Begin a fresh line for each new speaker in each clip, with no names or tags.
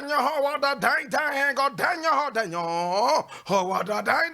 Daniel, how the dang, God Daniel, how Daniel, how the dang.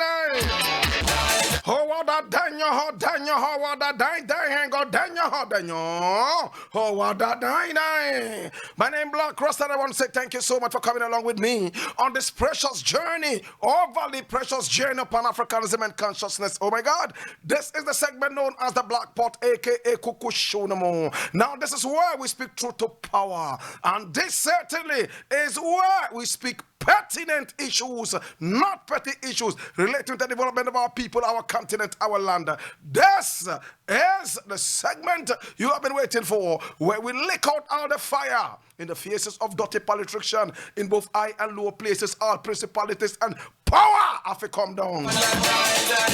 How the Daniel, how the dang, God Daniel, how Daniel, how the dang. My name is Blakk, Rasta. I want to say thank you so much for coming along with me on this precious journey, overly precious journey of Pan-Africanism and consciousness. Oh my God, this is the segment known as the Black Pot, aka Kukushonomo. Now, this is where we speak truth to power, and this certainly is where we speak pertinent issues, not petty issues relating to the development of our people, our continent, our land. This is the segment you have been waiting for, where we lick out all the fire in the faces of dirty politicians in both high and low places, all principalities and power have to come down.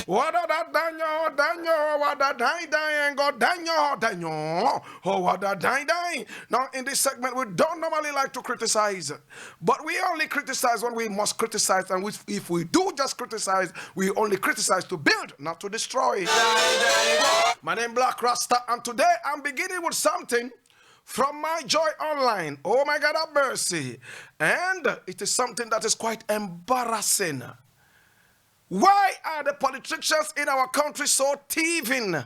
What are that Daniel, what that dying, God Daniel, oh what that dying. Now in this segment we don't normally like to criticize, but we only criticize when we must criticize, and if we do just criticize, we only criticize to build, not to destroy. My name is Blakk Rasta, and today I'm beginning with something from my Joy Online. Oh my God, have mercy. And it is something that is quite embarrassing. Why are the politicians in our country so thieving?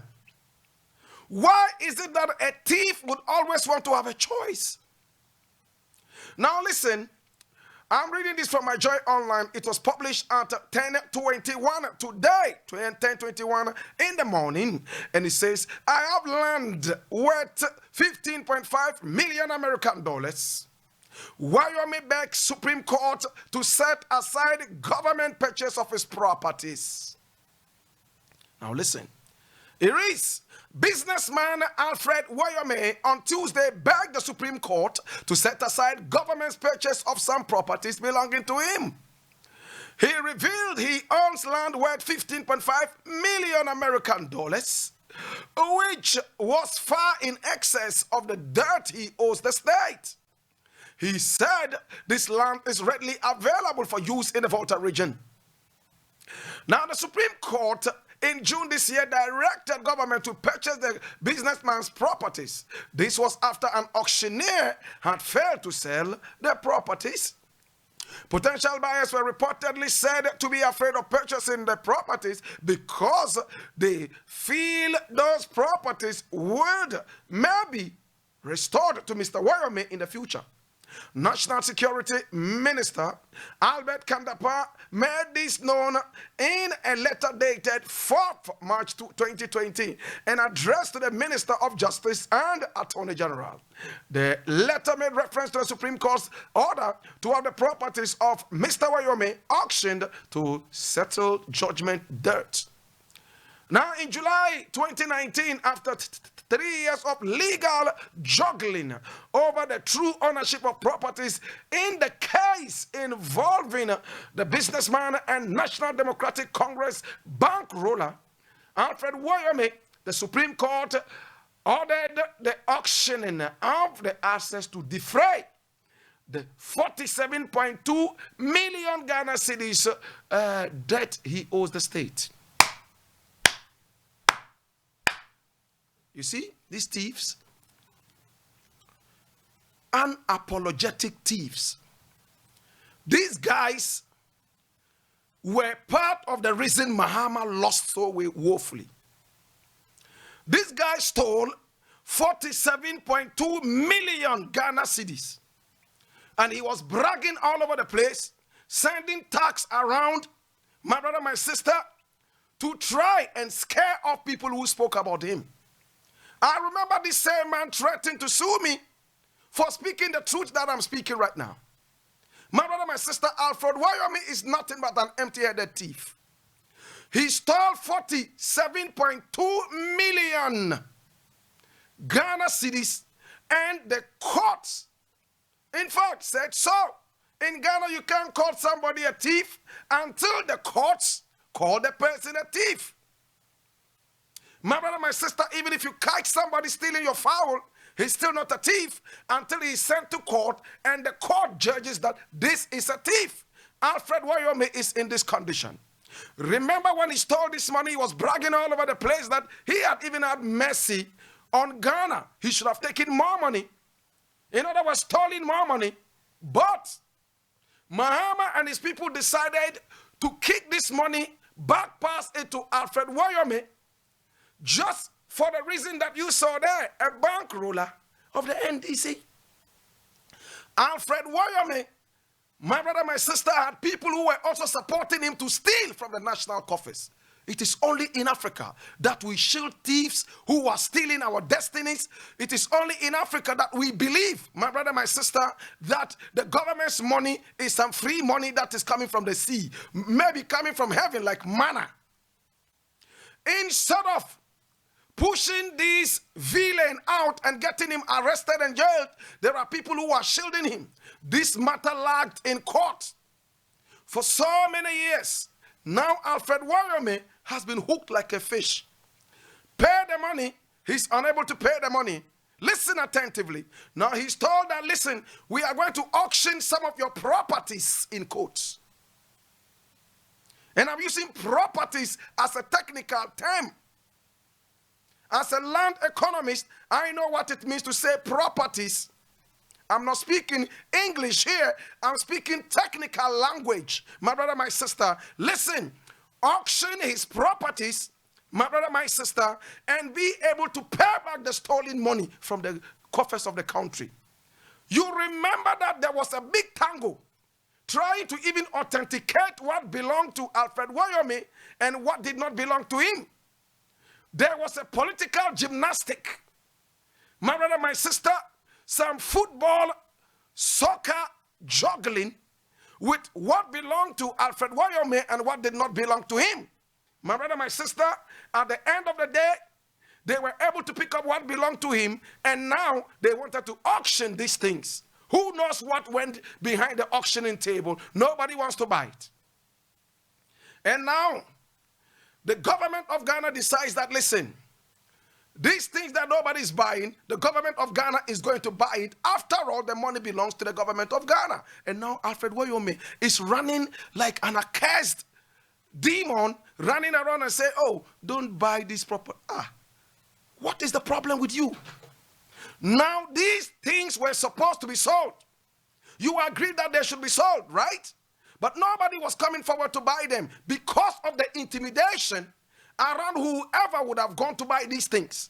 Why is it that a thief would always want to have a choice? Now listen, I'm reading this from my Joy Online. It was published at 10:21 today, 10:21 in the morning. And it says, I have land worth 15.5 million American dollars. Wyoming begs Supreme Court to set aside government purchase of his properties. Now listen, it reads, businessman Alfred Wyoming on Tuesday begged the Supreme Court to set aside government's purchase of some properties belonging to him. He revealed he owns land worth 15.5 million American dollars, which was far in excess of the debt he owes the state. He said this land is readily available for use in the Volta region. Now the Supreme Court in June this year directed government to purchase the businessman's properties. This was after an auctioneer had failed to sell the properties. Potential buyers were reportedly said to be afraid of purchasing the properties because they feel those properties would maybe restored to Mr. Wyoming in the future. National Security Minister Albert Dappah made this known in a letter dated 4th March 2020, an address to the Minister of Justice and Attorney General. The letter made reference to the Supreme Court's order to have the properties of Mr. Wyoming auctioned to settle judgment debt. Now, in July 2019, after 3 years of legal juggling over the true ownership of properties in the case involving the businessman and National Democratic Congress bankroller Alfred Wyoming, the Supreme Court ordered the auctioning of the assets to defray the 47.2 million Ghana cedis debt he owes the state. You see, these thieves, unapologetic thieves, these guys were part of the reason Mahama lost so woefully. This guy stole 47.2 million Ghana cedis, and he was bragging all over the place, sending tax around, my brother, my sister, to try and scare off people who spoke about him. I remember this same man threatened to sue me for speaking the truth that I'm speaking right now. My brother, my sister, Alfred Wyoming is nothing but an empty-headed thief. He stole 47.2 million Ghana cedis, and the courts, in fact, said so. In Ghana, you can't call somebody a thief until the courts call the person a thief. My brother, my sister, even if you catch somebody stealing your fowl, he's still not a thief until he's sent to court and the court judges that this is a thief. Alfred Wyoming is in this condition. Remember when he stole this money, he was bragging all over the place that he had even had mercy on Ghana. He should have taken more money. In other words, stolen more money. But Mahama and his people decided to kick this money back past it to Alfred Wyoming, just for the reason that you saw there, a bankroller of the NDC. Alfred Wyoming, my brother, my sister, had people who were also supporting him to steal from the national coffers. It is only in Africa that we shield thieves who are stealing our destinies. It is only in Africa that we believe, my brother, my sister, that the government's money is some free money that is coming from the sea, maybe coming from heaven like manna. Instead of pushing this villain out and getting him arrested and jailed, there are people who are shielding him. This matter lagged in court for so many years. Now Alfred Wyoming has been hooked like a fish. Pay the money. He's unable to pay the money. Listen attentively. Now he's told that, listen, we are going to auction some of your properties in courts. And I'm using properties as a technical term. As a land economist, I know what it means to say properties. I'm not speaking English here. I'm speaking technical language. My brother, my sister, listen. Auction his properties, my brother, my sister, and be able to pay back the stolen money from the coffers of the country. You remember that there was a big tango trying to even authenticate what belonged to Alfred Wyoming and what did not belong to him. There was a political gymnastic. My brother, my sister, some football, soccer, juggling with what belonged to Alfred Wyoming and what did not belong to him. My brother, my sister, at the end of the day, they were able to pick up what belonged to him, and now they wanted to auction these things. Who knows what went behind the auctioning table? Nobody wants to buy it. And now, the government of Ghana decides that, listen, these things that nobody's buying, the government of Ghana is going to buy it. After all, the money belongs to the government of Ghana. And now Alfred Wyoming is running like an accursed demon, running around and say, oh, don't buy this property. What is the problem with you? Now these things were supposed to be sold. You agreed that they should be sold, right? But nobody was coming forward to buy them because of the intimidation around whoever would have gone to buy these things.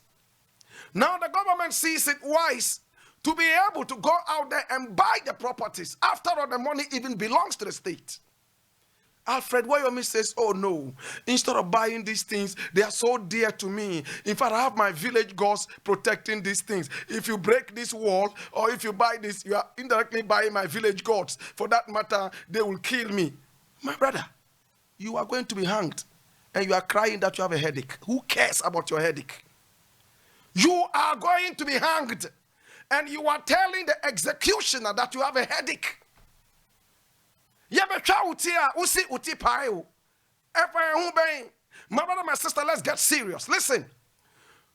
Now the government sees it wise to be able to go out there and buy the properties. After all, the money even belongs to the state. Alfred Wyoming says, oh no, instead of buying these things, they are so dear to me. In fact, I have my village gods protecting these things. If you break this wall or if you buy this, you are indirectly buying my village gods. For that matter, they will kill me. My brother, you are going to be hanged and you are crying that you have a headache. Who cares about your headache? You are going to be hanged and you are telling the executioner that you have a headache. My brother, my sister, let's get serious. Listen,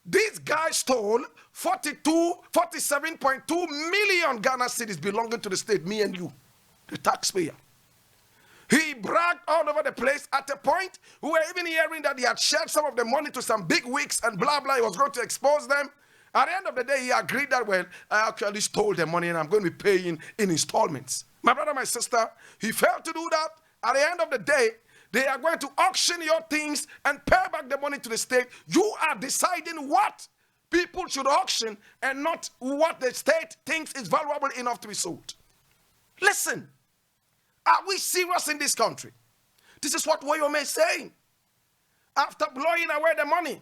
this guy stole 47.2 million Ghana cedis belonging to the state, me and you, the taxpayer. He bragged all over the place. At a point, we were even hearing that he had shared some of the money to some big wigs and blah, blah. He was going to expose them. At the end of the day, he agreed that, well, I actually stole the money and I'm going to be paying in installments. My brother, my sister, he failed to do that. At the end of the day, they are going to auction your things and pay back the money to the state. You are deciding what people should auction and not what the state thinks is valuable enough to be sold. Listen, are we serious in this country? This is what Wyoming is saying. After blowing away the money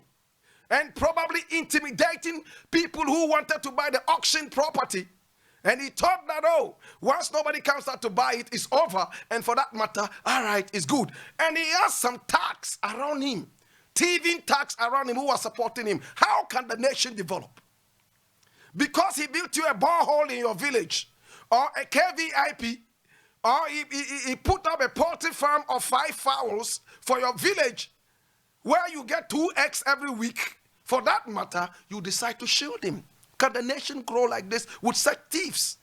and probably intimidating people who wanted to buy the auction property, and he thought that, oh, once nobody comes out to buy it, it's over. And for that matter, all right, it's good. And he has some tax around him, thieving tax around him who are supporting him. How can the nation develop? Because he built you a borehole in your village, or a KVIP, or he put up a poultry farm of 5 fowls for your village, where you get 2 eggs every week. For that matter, you decide to shield him. Can the nation grow like this with such thieves?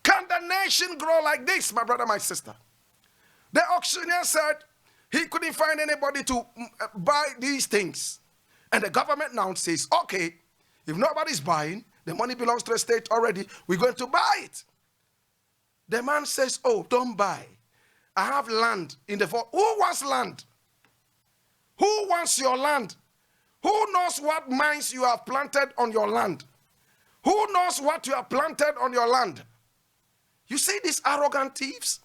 Can the nation grow like this, my brother, my sister? The auctioneer said he couldn't find anybody to buy these things. And the government now says, okay, if nobody's buying, the money belongs to the state already, we're going to buy it. The man says, oh, don't buy. I have land in the vault. Who wants land? Who wants your land? Who knows what mines you have planted on your land? Who knows what you have planted on your land? You see these arrogant thieves?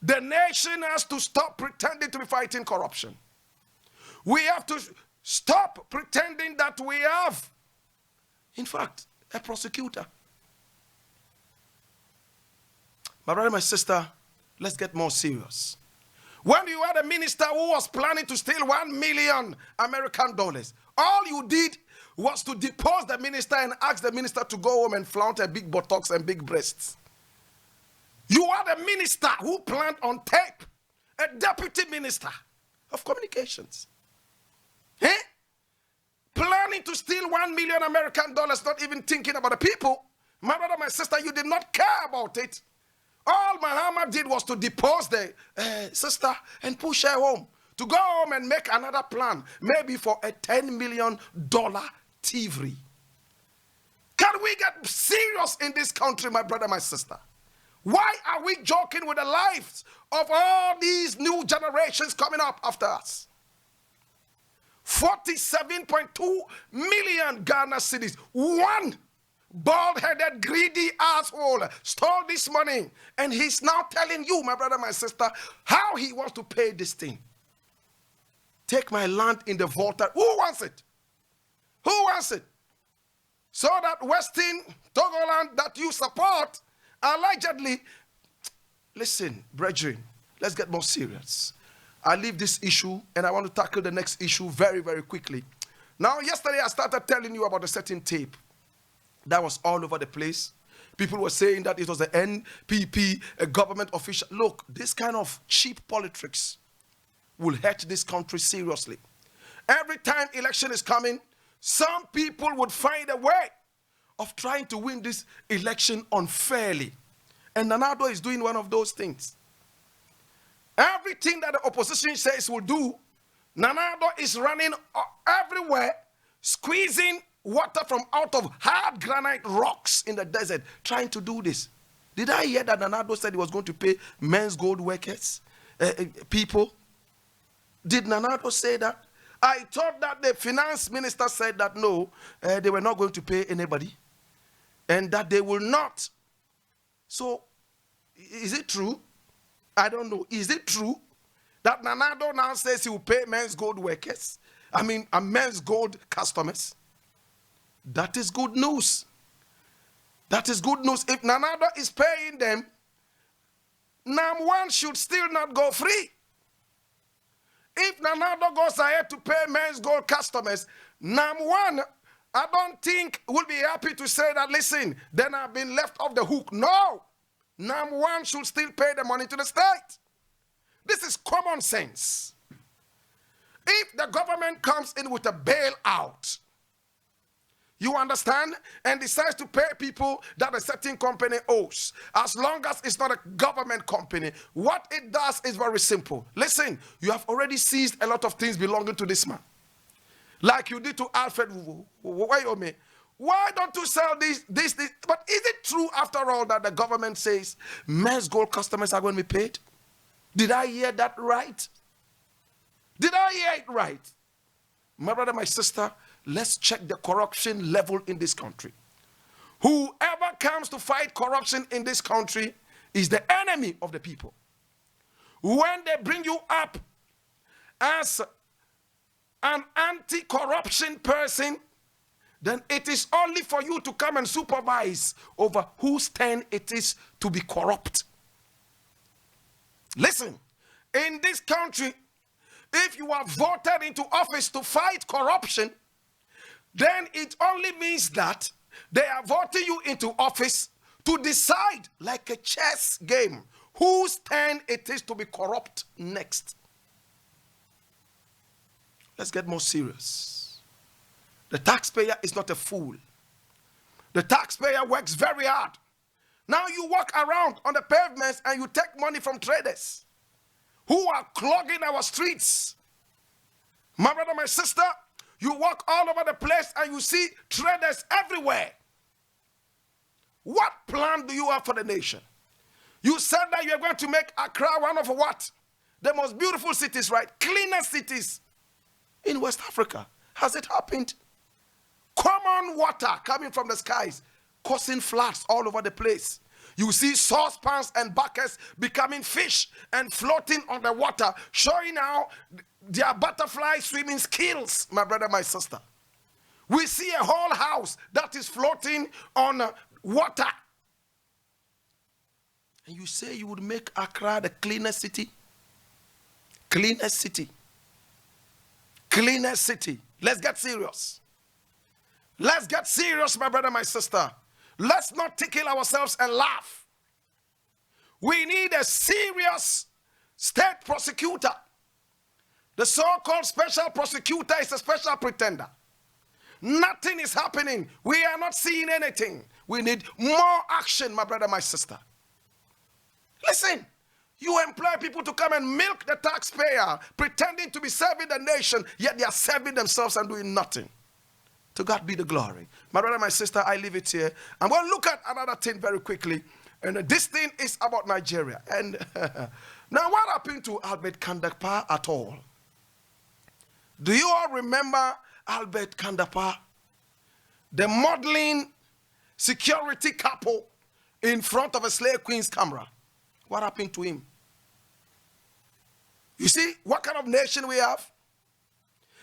The nation has to stop pretending to be fighting corruption. We have to stop pretending that we have, in fact, a prosecutor. My brother, my sister, let's get more serious. When you had a minister who was planning to steal 1 million American dollars, all you did was to depose the minister and ask the minister to go home and flaunt a big buttocks and big breasts. You are the minister who planned on tape, a deputy minister of communications. Eh? Planning to steal 1 million American dollars, not even thinking about the people. My brother, my sister, you did not care about it. All Muhammad did was to depose the sister and push her home, to go home and make another plan, maybe for a $10 million thievery. Can we get serious in this country, my brother, my sister? Why are we joking with the lives of all these new generations coming up after us? 47.2 million Ghana cedis. One bald-headed, greedy asshole stole this money, and he's now telling you, my brother, my sister, how he wants to pay this thing. Take my land in the vault. Who wants it? Who wants it? So that Western Togoland that you support, allegedly, listen, brethren, let's get more serious. I leave this issue and I want to tackle the next issue very, very quickly. Now, yesterday I started telling you about a certain tape that was all over the place. People were saying that it was the NPP, a government official. Look, this kind of cheap politics will hurt this country seriously. Every time election is coming, some people would find a way of trying to win this election unfairly. And Nanado is doing one of those things. Everything that the opposition says will do, Nanado is running everywhere, squeezing water from out of hard granite rocks in the desert, trying to do this. Did I hear that Nanado said he was going to pay men's gold workers, people? Did Nanado say that? I thought that the finance minister said that no, they were not going to pay anybody, and that they will not. So, is it true? I don't know. Is it true that Nanado now says he will pay men's gold workers? I mean, men's gold customers? That is good news. That is good news. If Nanado is paying them, NAM1 should still not go free. If Nanado goes ahead to pay men's gold customers, NAM1, I don't think will be happy to say that, listen, then I've been left off the hook. No. NAM1 should still pay the money to the state. This is common sense. If the government comes in with a bailout, you understand, and decides to pay people that a certain company owes, as long as it's not a government company, what it does is very simple. Listen, you have already seized a lot of things belonging to this man. Like you did to Alfred Wayome. Why don't you sell this? But is it true, after all, that the government says men's gold customers are going to be paid? Did I hear that right? Did I hear it right? My brother, my sister, let's check the corruption level in this country. Whoever comes to fight corruption in this country is the enemy of the people. When they bring you up as an anti-corruption person, then it is only for you to come and supervise over whose turn it is to be corrupt. Listen, in this country, if you are voted into office to fight corruption, then it only means that they are voting you into office to decide, like a chess game, whose turn it is to be corrupt next. Let's get more serious. The taxpayer is not a fool. The taxpayer works very hard. Now you walk around on the pavements and you take money from traders who are clogging our streets. My brother, my sister, you walk all over the place and you see traders everywhere. What plan do you have for the nation? You said that you are going to make Accra one of what? The most beautiful cities, right? Cleanest cities in West Africa. Has it happened? Common water coming from the skies, causing floods all over the place. You see saucepans and buckets becoming fish and floating on the water, showing how their butterfly swimming skills, my brother, my sister. We see a whole house that is floating on water. And you say you would make Accra the cleanest city? Cleanest city. Cleanest city. Let's get serious. Let's get serious, my brother, my sister. Let's not tickle ourselves and laugh. We need a serious state prosecutor. The so-called special prosecutor is a special pretender. Nothing is happening. We are not seeing anything. We need more action, my brother, my sister. Listen, you employ people to come and milk the taxpayer, pretending to be serving the nation, yet they are serving themselves and doing nothing. To God be the glory. My brother, my sister, I leave it here. I'm going to look at another thing very quickly. And this thing is about Nigeria. And now what happened to Albert Dappah at all? Do you all remember Albert Dappah? The modeling security Capo in front of a slave queen's camera. What happened to him? You see what kind of nation we have?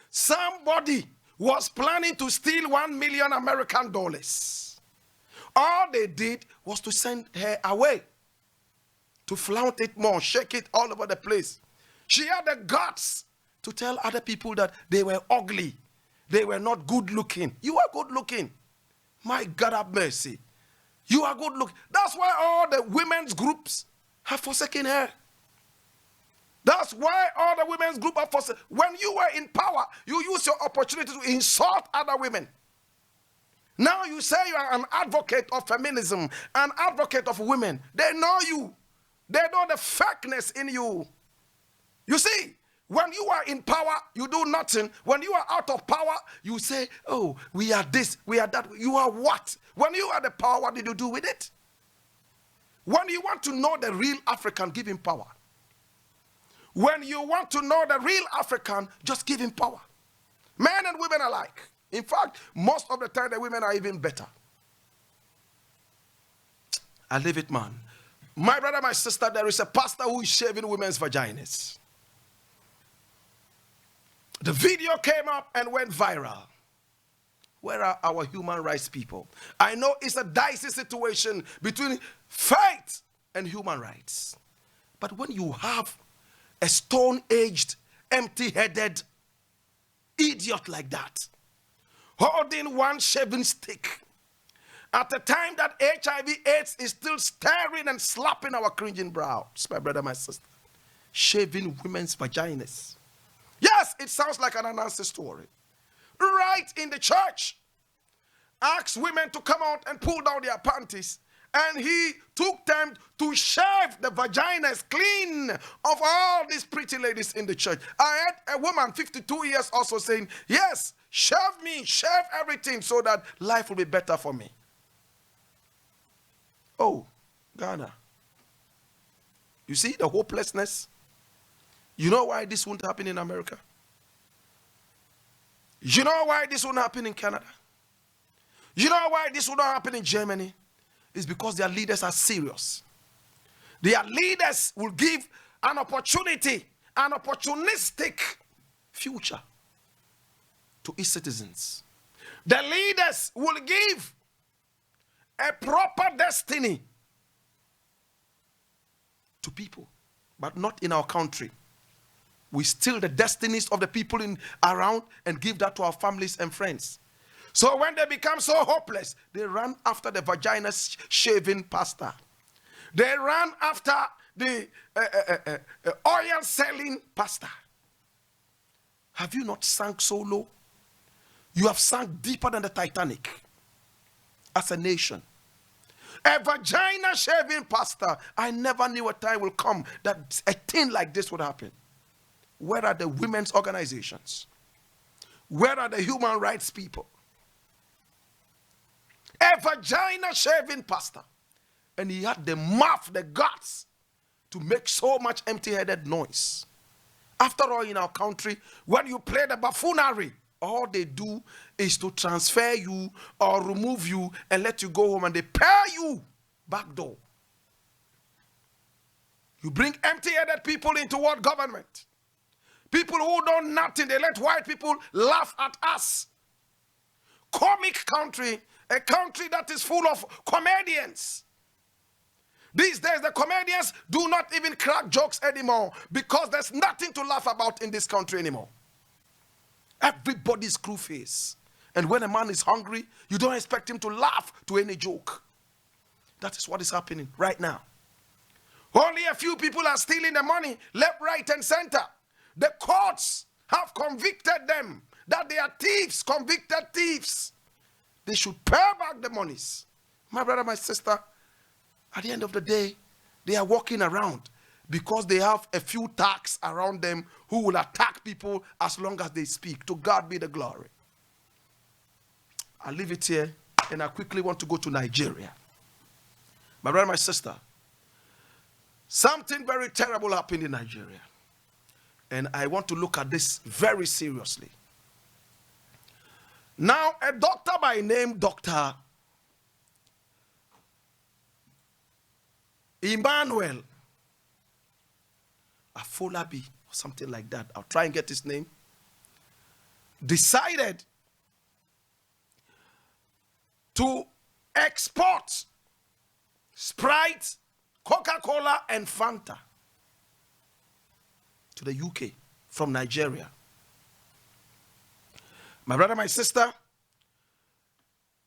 Somebody was planning to steal $1 million American dollars. All they did was to send her away, to flaunt it more, shake it all over the place. She had the guts to tell other people that they were ugly, they were not good looking. You are good looking. My God have mercy. You are good looking. That's why all the women's groups have forsaken her. That's why all the women's group are forsaken. When you were in power, you used your opportunity to insult other women. Now you say you are an advocate of feminism, an advocate of women. They know you. They know the fakeness in you. You see, when you are in power, you do nothing. When you are out of power, you say, oh, we are this, we are that. You are what? When you are the power, what did you do with it? When you want to know the real African, give him power. When you want to know the real African, just give him power. Men and women alike. In fact, most of the time, the women are even better. I leave it, man. My brother, my sister, there is a pastor who is shaving women's vaginas. The video came up and went viral. Where are our human rights people? I know it's a dicey situation between faith and human rights. But when you have a stone-aged, empty-headed idiot like that, holding one shaving stick, at the time that HIV/AIDS is still staring and slapping our cringing brows, my brother, my sister, shaving women's vaginas. Yes, it sounds like an unanswered story. Right in the church, asked women to come out and pull down their panties, and he took time to shave the vaginas clean of all these pretty ladies in the church. I had a woman, 52 years, also saying, yes, shave me, shave everything so that life will be better for me. Oh, Ghana. You see the hopelessness? You know why this won't happen in America? You know why this won't happen in Canada? You know why this will not happen in Germany? It's because their leaders are serious. Their leaders will give an opportunity, an opportunistic future to its citizens. The leaders will give a proper destiny to people, but not in our country. We steal the destinies of the people around and give that to our families and friends. So when they become so hopeless, they run after the vagina shaving pastor. They run after the oil selling pastor. Have you not sunk so low? You have sunk deeper than the Titanic as a nation. A vagina shaving pastor. I never knew a time will come that a thing like this would happen. Where are the women's organizations? Where are the human rights people? A vagina shaving pastor. And he had the mouth, the guts to make so much empty-headed noise. After all, in our country, when you play the buffoonery, all they do is to transfer you or remove you and let you go home, and they pay you back door. You bring empty-headed people into what government? People who don't nothing, they let white people laugh at us. Comic country, a country that is full of comedians. These days, the comedians do not even crack jokes anymore because there's nothing to laugh about in this country anymore. Everybody's screw face. And when a man is hungry, you don't expect him to laugh to any joke. That is what is happening right now. Only a few people are stealing the money left, right, and center. The courts have convicted them that they are thieves, convicted thieves. They should pay back the monies. My brother, my sister, at the end of the day, they are walking around because they have a few thugs around them who will attack people as long as they speak. To God be the glory. I'll leave it here, and I quickly want to go to Nigeria. My brother, my sister, something very terrible happened in Nigeria. And I want to look at this very seriously. Now, a doctor by name Dr. Emmanuel Afolabi, or something like that, I'll try and get his name, decided to export Sprite, Coca-Cola, and Fanta to the UK from Nigeria. My brother, my sister,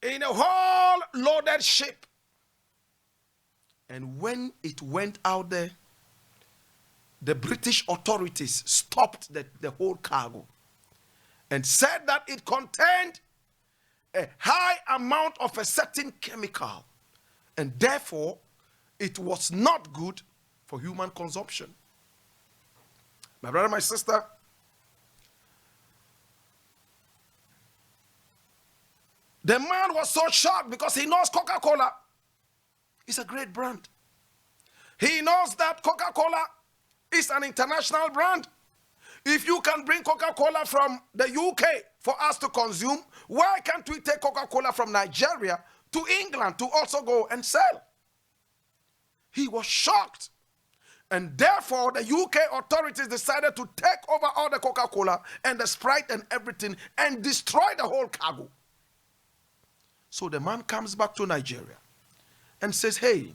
in a whole loaded ship. And when it went out there, the British authorities stopped the whole cargo and said that it contained a high amount of a certain chemical, and therefore it was not good for human consumption. My brother, my sister, the man was so shocked because he knows Coca-Cola is a great brand. He knows that Coca-Cola is an international brand. If you can bring Coca-Cola from the UK for us to consume, why can't we take Coca-Cola from Nigeria to England to also go and sell? He was shocked. And therefore, the UK authorities decided to take over all the Coca-Cola and the Sprite and everything and destroy the whole cargo. So the man comes back to Nigeria and says, hey,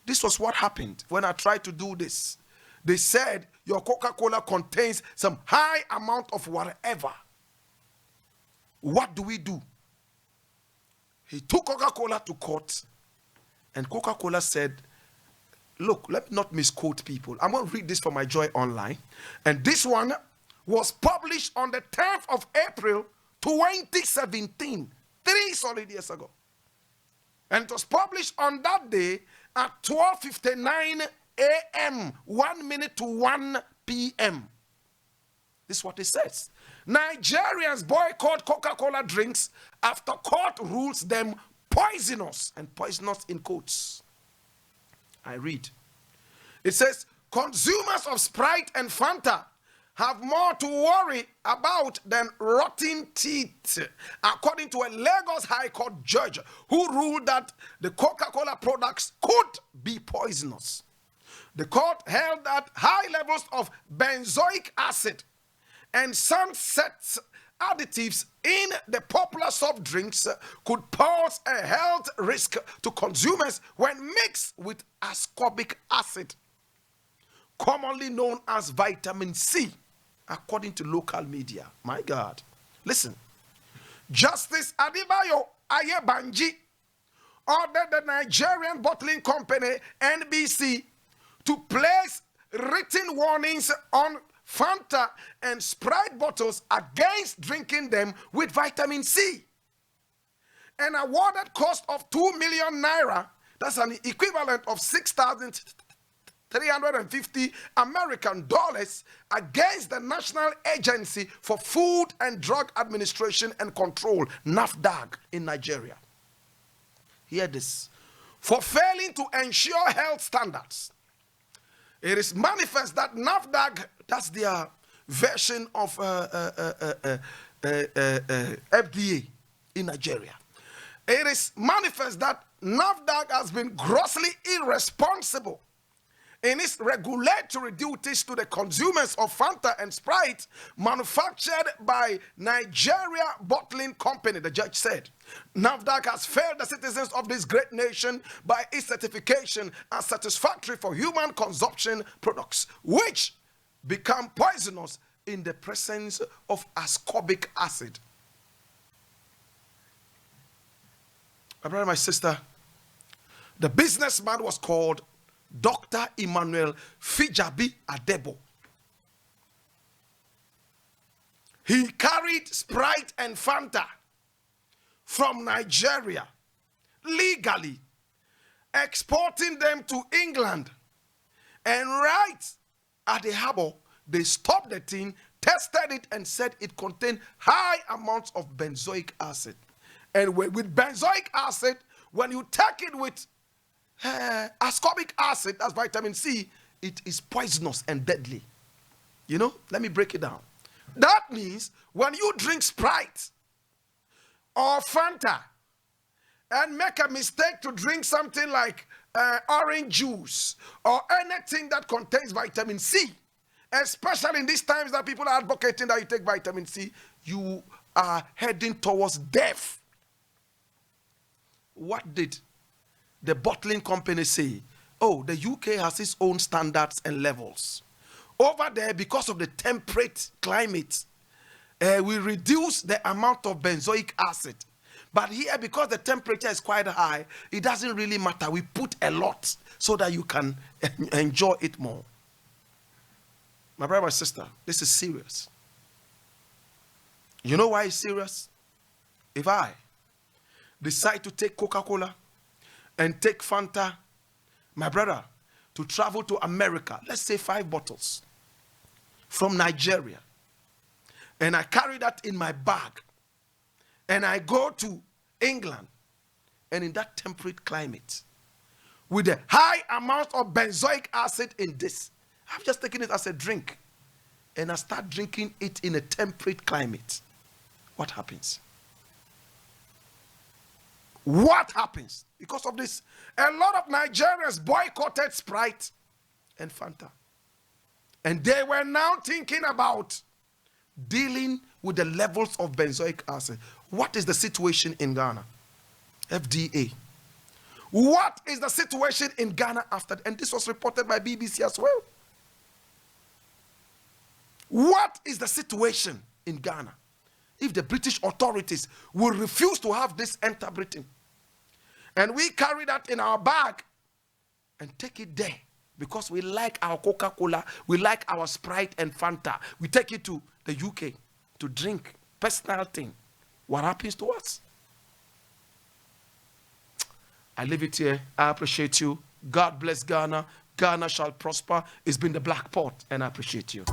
this was what happened when I tried to do this. They said your Coca-Cola contains some high amount of whatever. What do we do? He took Coca-Cola to court, and Coca-Cola said, look, let me not misquote people. I'm going to read this from my Joy Online. And this one was published on the 10th of April, 2017, 3 solid years ago. And it was published on that day at 12:59 a.m., 1 minute to 1 p.m. This is what it says. Nigerians boycott Coca-Cola drinks after court rules them poisonous, and poisonous in quotes. I read. It says, consumers of Sprite and Fanta have more to worry about than rotting teeth, according to a Lagos High Court judge who ruled that the Coca-Cola products could be poisonous. The court held that high levels of benzoic acid and sunset additives in the popular soft drinks could pose a health risk to consumers when mixed with ascorbic acid, commonly known as vitamin C, according to local media. My God. Listen. Justice Adebayo Ayebanji ordered the Nigerian bottling company NBC to place written warnings on Fanta and Sprite bottles against drinking them with vitamin C. An awarded cost of 2 million naira, that's an equivalent of 6,350 American dollars, against the National Agency for Food and Drug Administration and Control, NAFDAC, in Nigeria. Hear this. for failing to ensure health standards. It is manifest that NAFDAC, that's their version of FDA in Nigeria. It is manifest that NAFDAC has been grossly irresponsible in its regulatory duties to the consumers of Fanta and Sprite manufactured by Nigeria Bottling Company, the judge said. NAFDAC has failed the citizens of this great nation by its certification as satisfactory for human consumption products, which become poisonous in the presence of ascorbic acid. My brother, my sister, the businessman was called Dr. Emmanuel Fijabi Adebo. He carried Sprite and Fanta from Nigeria legally, exporting them to England. And right at the harbor, they stopped the thing, tested it, and said it contained high amounts of benzoic acid. And with benzoic acid, when you take it with ascorbic acid, that's vitamin C, it is poisonous and deadly. You know, let me break it down. That means when you drink Sprite or Fanta and make a mistake to drink something like orange juice or anything that contains vitamin C, especially in these times that people are advocating that you take vitamin C, you are heading towards death. What did the bottling company say? Oh, the UK has its own standards and levels. Over there, because of the temperate climate, we reduce the amount of benzoic acid. But here, because the temperature is quite high, it doesn't really matter. We put a lot so that you can enjoy it more. My brother, my sister, this is serious. You know why it's serious? If I decide to take Coca-Cola and take Fanta, my brother, to travel to America, let's say 5 bottles from Nigeria, and I carry that in my bag, and I go to England, and in that temperate climate, with a high amount of benzoic acid in this, I've just taken it as a drink, and I start drinking it in a temperate climate. What happens? What happens? Because of this, a lot of Nigerians boycotted Sprite and Fanta. And they were now thinking about dealing with the levels of benzoic acid. What is the situation in Ghana? FDA. What is the situation in Ghana after? And this was reported by BBC as well. What is the situation in Ghana if the British authorities will refuse to have this enter Britain? And we carry that in our bag and take it there because we like our Coca-Cola, we like our Sprite and Fanta. We take it to the UK to drink. Personal thing. What happens to us? I leave it here. I appreciate you. God bless Ghana. Ghana shall prosper. It's been the Blakk Pot, and I appreciate you.